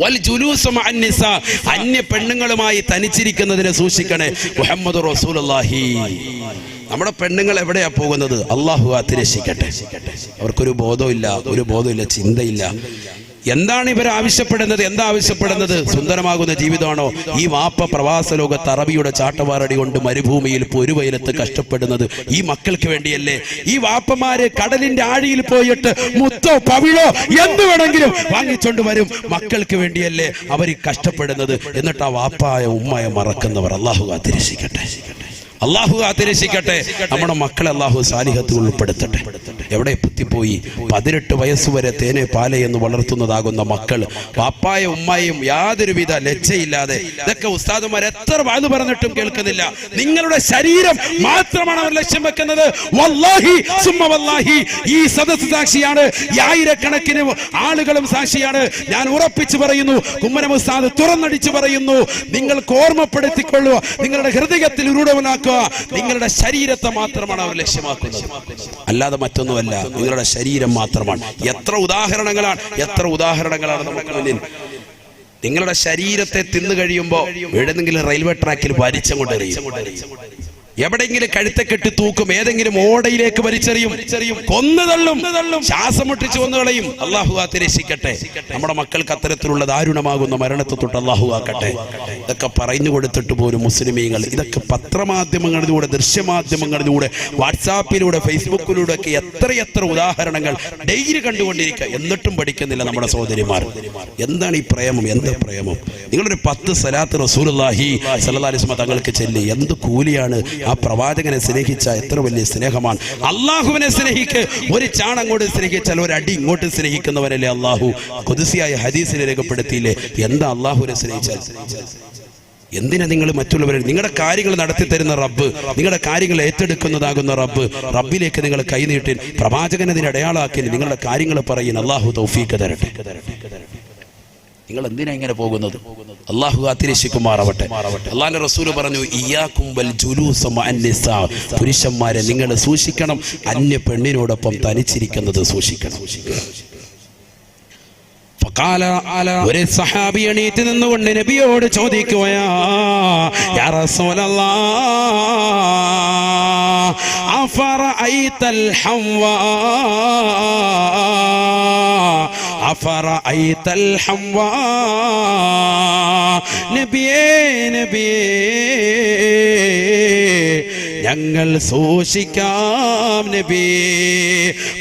വൽ ജുലൂസ മഅൻ നിസാ, അന്യ പെണ്ണുങ്ങളുമായി തനിച്ചിരിക്കുന്നതിനെ സൂക്ഷിക്കണേ മുഹമ്മദ് റസൂലുള്ളാഹി. നമ്മുടെ പെണ്ണുങ്ങൾ എവിടെയാ പോകുന്നത്? അല്ലാഹു കാത്തുരക്ഷിക്കട്ടെ. അവർക്കൊരു ബോധമില്ല, ചിന്തയില്ല. എന്താണ് ഇവർ ആവശ്യപ്പെടുന്നത്? സുന്ദരമാകുന്ന ജീവിതമാണോ? ഈ വാപ്പ പ്രവാസ ലോകത്ത് അറബിയുടെ ചാട്ടവാറടി കൊണ്ട് മരുഭൂമിയിൽ പൊരുവയലത്ത് കഷ്ടപ്പെടുന്നത് ഈ മക്കൾക്ക് വേണ്ടിയല്ലേ? ഈ വാപ്പമാര് കടലിന്റെ ആഴിയിൽ പോയിട്ട് മുത്തോ പവിഴോ എന്ത് വേണമെങ്കിലും വാങ്ങിച്ചോണ്ട് വരും, മക്കൾക്ക് വേണ്ടിയല്ലേ അവർ കഷ്ടപ്പെടുന്നത്? എന്നിട്ട് ആ വാപ്പായ ഉമ്മയെ മറക്കുന്നവർ അല്ലാഹു കാത്തുരക്ഷിക്കട്ടെ. അള്ളാഹു കാത്തിരക്ഷിക്കട്ടെ. നമ്മുടെ മക്കളെ അള്ളാഹു സാലിഹത്തിൽ ഉൾപ്പെടുത്തട്ടെ. എവിടെ എത്തിപ്പോയി 18 വയസ്സുവരെ തേനെ പാലെ എന്ന് വളർത്തുന്നതാകുന്ന മക്കൾ വാപ്പായും ഉമ്മായും യാതൊരുവിധ ലജ്ജയില്ലാതെ, ഇതൊക്കെ ഉസ്താദുമാർ എത്ര വാത് പറഞ്ഞിട്ടും കേൾക്കുന്നില്ല. നിങ്ങളുടെ ശരീരം മാത്രമാണ് അവർ ലക്ഷ്യം വെക്കുന്നത്. വല്ലാഹി സുമ്മ വല്ലാഹി, ഈ സദസ്സ് സാക്ഷിയാണ്, ആയിരക്കണക്കിന് ആളുകളും സാക്ഷിയാണ്. ഞാൻ ഉറപ്പിച്ചു പറയുന്നു, കുമ്മനം ഉസ്താദ് തുറന്നടിച്ചു പറയുന്നു, നിങ്ങൾക്ക് ഓർമ്മപ്പെടുത്തിക്കൊള്ളുക, നിങ്ങളുടെ ഹൃദയത്തിൽ ഉരുടവനാക്കുക, നിങ്ങളുടെ ശരീരത്തെ മാത്രമാണ് അവർ ലക്ഷ്യമാക്കുന്നത്, അല്ലാതെ മറ്റൊന്നുമല്ല. നിങ്ങളുടെ ശരീരം മാത്രമാണ്. എത്ര ഉദാഹരണങ്ങളാണ് നമുക്ക് മുന്നിൽ. നിങ്ങളുടെ ശരീരത്തെ തിന്നു കഴിയുമ്പോൾ എവിടെന്നെങ്കിലും റെയിൽവേ ട്രാക്കിൽ വലിച്ചങ്ങോട്ടെറിയും, എവിടെയെങ്കിലും കഴുത്തക്കെട്ടി തൂക്കും, ഏതെങ്കിലും ഓടയിലേക്ക് വലിച്ചെറിയും, കൊന്നു തള്ളും, ശ്വാസം മുട്ടിച്ച് കൊന്നു കളയും. അള്ളാഹു കാത്തിരക്ഷിക്കട്ടെ. നമ്മുടെ മക്കൾക്ക് അത്തരത്തിലുള്ള ദാരുണമാകുന്ന മരണത്തെ തൊട്ട് അള്ളാഹു ആക്കട്ടെ. ഇതൊക്കെ പറഞ്ഞു കൊടുത്തിട്ട് പോലും മുസ്ലിമീങ്ങൾ ഇതൊക്കെ പത്രമാധ്യമങ്ങളിലൂടെ, ദൃശ്യമാധ്യമങ്ങളിലൂടെ, വാട്സാപ്പിലൂടെ, ഫേസ്ബുക്കിലൂടെ ഒക്കെ എത്രയെത്ര ഉദാഹരണങ്ങൾ ഡെയിലി കണ്ടുകൊണ്ടിരിക്കുക, എന്നിട്ടും പഠിക്കുന്നില്ല നമ്മുടെ സഹോദരിമാർ. എന്താണ് ഈ പ്രേമം? എന്താ പ്രേമം? നിങ്ങളൊരു 10 സലാത്ത് റസൂലുള്ളാഹി സ്വല്ലല്ലാഹി അലൈഹി വസല്ലം തങ്ങൾക്ക് ചൊല്ലി, എന്ത് കൂലിയാണ്! ആ പ്രവാചകനെ സ്നേഹിച്ച എത്ര വലിയ സ്നേഹമാണ്. അള്ളാഹുവിനെ സ്നേഹിക്ക്, ഒരു ചാണങ്ങോട്ട് സ്നേഹിച്ചാൽ ഒരടി ഇങ്ങോട്ട് സ്നേഹിക്കുന്നവരല്ലേ അള്ളാഹു. ഖുദ്സിയായ ഹദീസിൽ രേഖപ്പെടുത്തിയില്ലേ, എന്താ അള്ളാഹുവിനെ സ്നേഹിച്ചാൽ? എന്തിനാ നിങ്ങൾ മറ്റുള്ളവരെ, നിങ്ങളുടെ കാര്യങ്ങൾ നടത്തി തരുന്ന റബ്ബ്, നിങ്ങളുടെ കാര്യങ്ങൾ ഏറ്റെടുക്കുന്നതാകുന്ന റബ്ബ്, റബ്ബിലേക്ക് നിങ്ങൾ കൈനീട്ടി പ്രവാചകനെ അതിന് അടയാളാക്കി നിങ്ങളുടെ കാര്യങ്ങൾ പറയുന്ന അള്ളാഹു തൗഫീഖ് തരട്ടെ. നിങ്ങൾ എന്തിനാ ഇങ്ങനെ പോകുന്നത്? അള്ളാഹു കാത്തിരക്ഷിക്കുമാറാവട്ടെ. അള്ളാഹുവിന്റെ റസൂൽ പറഞ്ഞു, ഇയ്യാകും വൽ ജുലൂസ മഅൻ നിസാ, പുരുഷന്മാരെ നിങ്ങൾ സൂക്ഷിക്കണം, അന്യ പെണ്ണിനോടൊപ്പം തനിച്ചിരിക്കുന്നത് സൂക്ഷിക്കണം. ഒരു സഹാബി എണീറ്റ് നിന്നുകൊണ്ട് നബിയോട് ചോദിക്കുകയാ, യാ റസൂലല്ലാഹ് അഫറഅയ്തൽ ഹംവാ, അഫറഅയ്തൽ ഹംവാ, നബിയേ ഞങ്ങൾ സൂക്ഷിക്കാം നബി,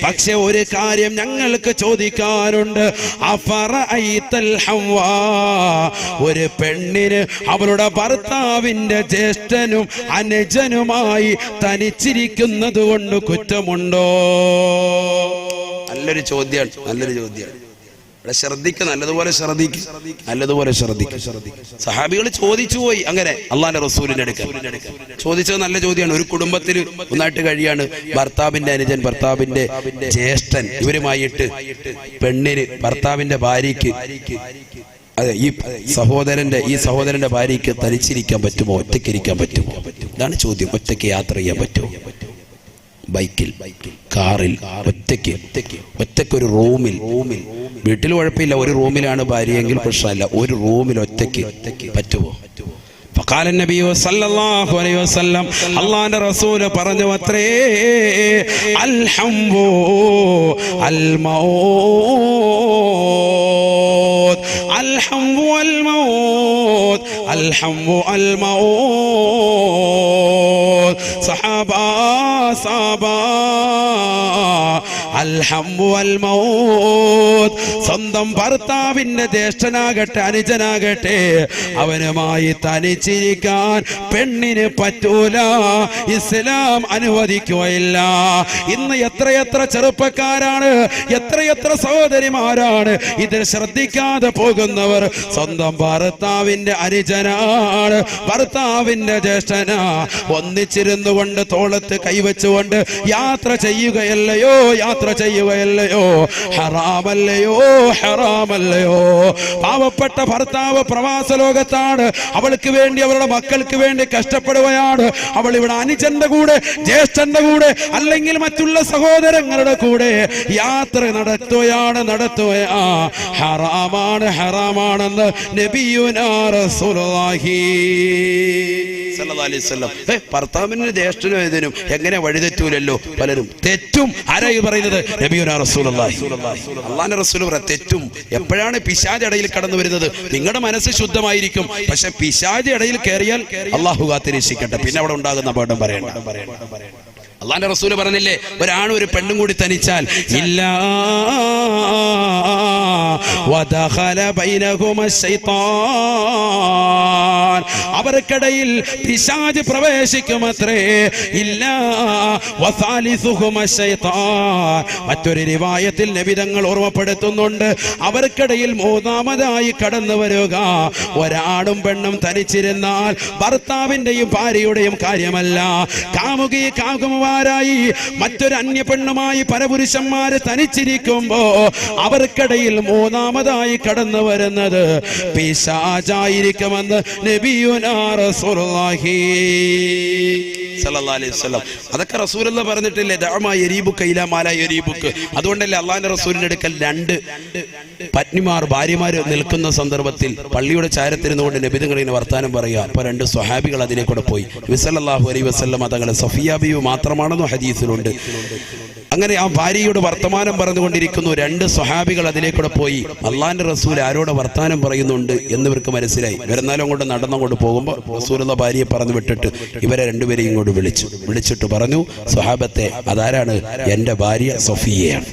പക്ഷെ ഒരു കാര്യം ഞങ്ങൾക്ക് ചോദിക്കാനുണ്ട്. അഫറഅയ്തൽ ഹംവാ, ഒരു പെണ്ണിന് അവളുടെ ഭർത്താവിന്റെ ജ്യേഷ്ഠനും അനുജനുമായി തനിച്ചിരിക്കുന്നത് കൊണ്ട് കുറ്റമുണ്ടോ? നല്ലൊരു ചോദ്യമാണ്. ഇവിടെ ശ്രദ്ധിക്കുക, നല്ലതുപോലെ ശ്രദ്ധിക്കുക. സഹാബികൾ ചോദിച്ചു പോയി. അങ്ങനെ അള്ളാഹുവിന്റെ റസൂലിന്റെ അടുക്കൽ ചോദിച്ചത് നല്ല ചോദ്യമാണ്. ഒരു കുടുംബത്തിൽ ഒന്നായിട്ട് കഴിയാണ്, ഭർത്താവിന്റെ അനുജൻ, ഭർത്താവിന്റെ ജ്യേഷ്ഠൻ, ഇവരുമായിട്ട് പെണ്ണിന്, ഭർത്താവിന്റെ ഭാര്യയ്ക്ക്, അതെ ഈ സഹോദരന്റെ ഭാര്യയ്ക്ക് തനിച്ചിരിക്കാൻ പറ്റുമോ, ഒറ്റയ്ക്കിരിക്കാൻ പറ്റുമോ? ഇതാണ് ചോദ്യം. ഒറ്റയ്ക്ക് യാത്ര ചെയ്യാൻ പറ്റുമോ? ബൈക്കിൽ, കാറിൽ, ഒറ്റയ്ക്ക് ഒരു റൂമിൽ, വീട്ടിൽ കുഴപ്പമില്ല, ഒരു റൂമിലാണ് ഭാര്യയെങ്കിൽ പ്രശ്നമില്ല, ഒരു റൂമിൽ ഒറ്റയ്ക്ക് പറ്റുമോ? ഫഖാല നബി സല്ലല്ലാഹു അലൈഹി വസല്ലം, അല്ലാഹുവിന്റെ റസൂൽ പറഞ്ഞു അത്രേ, അൽ ഹംവു അൽ മൗത്, അൽ ഹംവു അൽ മൗത്, അൽ ഹംവു അൽ മൗത്. സഹാബാ അൽ ഹംവു അൽ മൗത്, സ്വന്തം ഭർത്താവിന്റെ ജ്യേഷ്ഠനാകട്ടെ അനുജനാകട്ടെ അവനുമായി തനിച്ചിരിക്കാൻ പെണ്ണിന് പറ്റൂല, ഇസ്ലാം അനുവദിക്കുകയില്ല. ഇന്ന് എത്രയെത്ര ചെറുപ്പക്കാരാണ്, എത്രയെത്ര സഹോദരിമാരാണ് ഇതിൽ ശ്രദ്ധിക്കാതെ പോകുന്നവർ. സ്വന്തം ഭർത്താവിന്റെ അനുജനാണ്, ഭർത്താവിന്റെ ജ്യേഷ്ഠനാ, ഒന്നിച്ചിരുന്നു കൊണ്ട് തോളത്ത് കൈവച്ചുകൊണ്ട് യാത്ര ചെയ്യുകയല്ലയോ, ഹറാമല്ലയോ? പാവപ്പെട്ട ഭർത്താവ് പ്രവാസ ലോകത്താണ്, അവൾക്ക് വേണ്ടി, അവരുടെ മക്കൾക്ക് വേണ്ടി കഷ്ടപ്പെടുകയാണ്. അവൾ ഇവിടെ അനുജന്റെ കൂടെ, ജ്യേഷ്ഠന്റെ കൂടെ, അല്ലെങ്കിൽ മറ്റുള്ള സഹോദരങ്ങളുടെ കൂടെ യാത്ര നടത്തുകയാ. ഹറാമാണെന്ന് നബിയുനാ റസൂലുള്ളാഹി സ്വല്ലല്ലാഹി അലൈഹി വസല്ലം. ഭർത്താവിന്റെ ജ്യേഷ്ഠനും ഏതിനും എങ്ങനെ വഴിതെറ്റൂലല്ലോ, പലരും തെറ്റും. ആരായി പറയുന്നത്? നബിയുനാ റസൂലുള്ളാഹി. അല്ലാഹുവിന്റെ റസൂൽ പറയും തെറ്റും. എപ്പോഴാണ് പിശാച് ഇടയിൽ കടന്നു വരുന്നത്? നിങ്ങളുടെ മനസ്സ് ശുദ്ധമായിരിക്കും, പക്ഷെ പിശാച് ഇടയിൽ കയറിയാൽ അള്ളാഹു കാത്തിരക്ഷിക്കട്ടെ, പിന്നെ അവിടെ ഉണ്ടാകുന്ന അപകടം പറയണ്ട. അള്ളാന്റെ റസൂല് പറഞ്ഞില്ലേ, ഒരാണും ഒരു പെണ്ണും കൂടി തനിച്ചാൽ ഇല്ലാ വദഖല ബൈനഹുമ ശൈത്താൻ, അവർക്കിടയിൽ പിശാച് പ്രവേശിക്കുമത്രേ. ഇല്ലാ വസാലിസുഹുമ ശൈത്താൻ. മറ്റൊരു റിവായത്തിൽ നബി തങ്ങൾ ഓർമ്മപ്പെടുത്തുന്നുണ്ട്, അവർക്കിടയിൽ മൂന്നാമതായി കടന്നു വരിക. ഒരാണും പെണ്ണും തനിച്ചിരുന്നാൽ ഭർത്താവിന്റെയും ഭാര്യയുടെയും കാര്യമല്ല, കാമുകമാരായി മറ്റൊരു അന്യ പെണ്ണുമായി പരപുരുഷന്മാര് തനിച്ചിരിക്കുമ്പോ അവർക്കിടയിൽ മൂന്നാമതായി കടന്നു വരുന്നത് പിശാചായിരിക്കുമെന്ന് നബിയുനാ റസൂലുള്ളാഹി സല്ലല്ലാഹു അലൈഹി വസല്ലം. അതൊക്കെ റസൂലുള്ള പറഞ്ഞിട്ടില്ലേ, ദഅമാ യരീബുക ഇലാ മാ ലാ യരീബുക. അതുകൊണ്ടല്ലേ അള്ളാഹുവിന്റെ റസൂലിന്റെ അടുക്കൽ രണ്ട് പത്നിമാർ ഭാര്യമാര് നിൽക്കുന്ന സന്ദർഭത്തിൽ പള്ളിയുടെ ചാരത്തിരുന്നുകൊണ്ട് നബി തങ്ങൾ ഇങ്ങനെ വർത്താനം പറയുക. അപ്പൊ രണ്ട് സ്വഹാബികൾ അതിലേക്കൂടെ പോയി. നബി സല്ലല്ലാഹു അലൈഹി വസല്ലം തങ്ങളെ സഫിയ ബിവി മാത്രമാണെന്ന് ഹദീസിലുണ്ട്. അങ്ങനെ ആ ഭാര്യയോട് വർത്തമാനം പറഞ്ഞുകൊണ്ടിരിക്കുന്നു. രണ്ട് സ്വഹാബികൾ അതിലേക്കൂടെ പോയി. അള്ളാഹിന്റെ റസൂൽ ആരോട് വർത്താനം പറയുന്നുണ്ട് എന്നിവർക്ക് മനസ്സിലായി. ഇവരെന്നാലും അങ്ങോട്ട് നടന്നങ്ങോട്ട് പോകുമ്പോൾ റസൂലുള്ള ഭാര്യയെ പറഞ്ഞു വിട്ടിട്ട് ഇവരെ രണ്ടുപേരെയും ഇങ്ങോട്ട് വിളിച്ചിട്ട് പറഞ്ഞു, സ്വഹാബത്തെ, അതാരാണ്? എന്റെ ഭാര്യ സഫിയയാണ്,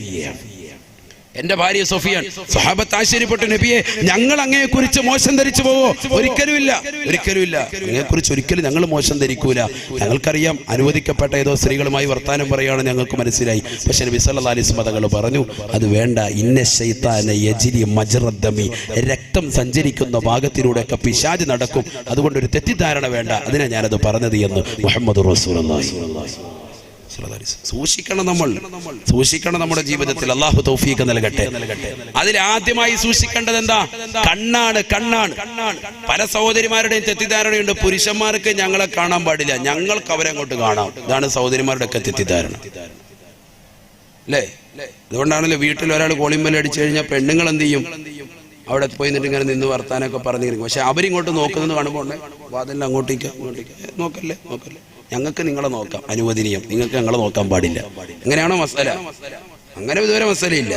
എന്റെ ഭാര്യ സഫിയാണ്. സ്വഹാബത്ത് ആശ്ചര്യപ്പെട്ടു, നബിയെ, ഞങ്ങൾ അങ്ങയെ കുറിച്ച് മോശം ധരിച്ചു പോവോ? ഒരിക്കലുമില്ല, ഒരിക്കലുമില്ല. അങ്ങയെ കുറിച്ച് ഒരിക്കലും ഞങ്ങൾ മോശം ധരിക്കൂല. ഞങ്ങൾക്കറിയാം അനുവദിക്കപ്പെട്ട ഏതോ സ്ത്രീകളുമായി വർത്താനം പറയുകയാണ് ഞങ്ങൾക്ക് മനസ്സിലായി. പക്ഷെ നബി സല്ലല്ലാഹു അലൈഹി വസല്ലം തങ്ങൾ പറഞ്ഞു, അത് വേണ്ട. ഇന്ന ശൈത്താന യജ്രി മജ്റദ്ദമി, രക്തം സഞ്ചരിക്കുന്ന ഭാഗത്തിലൂടെയൊക്കെ പിശാച് നടക്കും. അതുകൊണ്ട് ഒരു തെറ്റിദ്ധാരണ വേണ്ട. അതിനാ ഞാനത് പറഞ്ഞത് എന്ന് മുഹമ്മദ് റസൂലുള്ളാഹി. സൂക്ഷിക്കണം, നമ്മുടെ ജീവിതത്തിൽ. അള്ളാഹു തൗഫീഖ് നൽകട്ടെ. അതിൽ ആദ്യമായി സൂക്ഷിക്കേണ്ടത് എന്താ? കണ്ണാണ്. പല സഹോദരിമാരുടെയും തെറ്റിദ്ധാരണയുണ്ട്, പുരുഷന്മാർക്ക് ഞങ്ങളെ കാണാൻ പാടില്ല, ഞങ്ങൾക്ക് അവരെ അങ്ങോട്ട് കാണാം. ഇതാണ് സഹോദരിമാരുടെ ഒക്കെ തെറ്റിദ്ധാരണ, അല്ലേ? അതുകൊണ്ടാണല്ലോ വീട്ടിൽ ഒരാൾ കോളിമ്പൽ അടിച്ചു കഴിഞ്ഞാൽ പെണ്ണുങ്ങൾ എന്ത് ചെയ്യും? അവിടെ പോയി നിന്നിട്ട് ഇങ്ങനെ നിന്ന് വർത്താനൊക്കെ പറഞ്ഞിരിക്കും. പക്ഷെ അവരിങ്ങോട്ട് നോക്കുന്നത് കാണുമ്പോൾ വാതിലിൽ അങ്ങോട്ടേക്ക് നോക്കല്ലേ, ഞങ്ങൾക്ക് നിങ്ങളെ നോക്കാം, അനുവദനീയം, നിങ്ങൾക്ക് ഞങ്ങളെ നോക്കാൻ പാടില്ല. അങ്ങനെയാണോ മസല? അങ്ങനെ ഇതുവരെ മസലയില്ല.